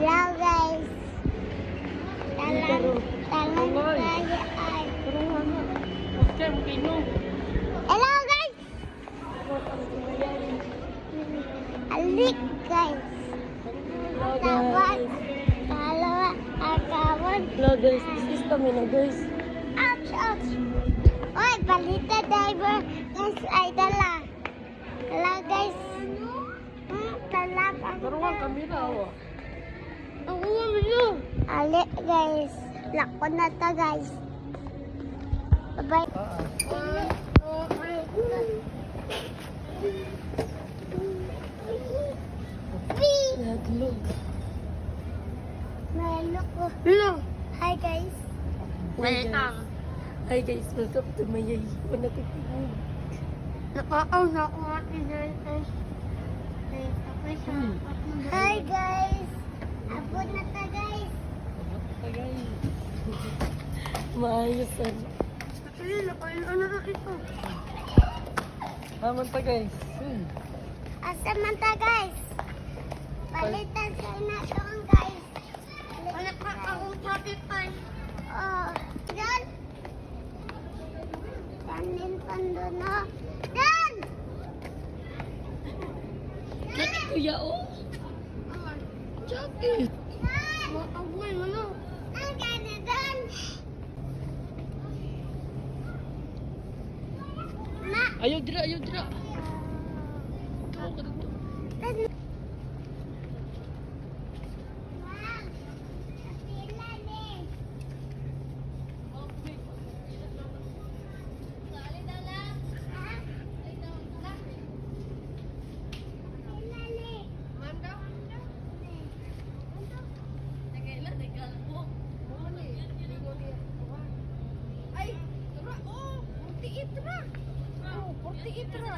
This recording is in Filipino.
Hello guys. Talang tayo ay. Hello guys. Alik guys. Kawan. Dalawa kawan. Hello guys, this is kami na guys. Ouch, ouch. Oy, balita driver. Guys, ay dala. Hello guys. Dala pa. Karuan kami na oh. Ako mo. Ali guys. Lakon na ta guys. Bye. Naglog. Melo ko. Hello. Hi guys. Hi guys, welcome to my panatipig. Nakakaw na ako Hi guys. Abot na ta guys. Maayos yan. Ano na ito? Naman ta guys. Asa man ta guys? Palitan sa na doon guys. Wala pa akong papipan. Oh, Dan! Danin pando na. Dan! Kaya kuya oh. Jacket. Maagmay mo na. Ang gana Dan! Ma! Ayaw dira, ayaw dira. Dan! Ma'am! Kapila ni. Ay, tara, oh, 48 na. Oh, 48 na.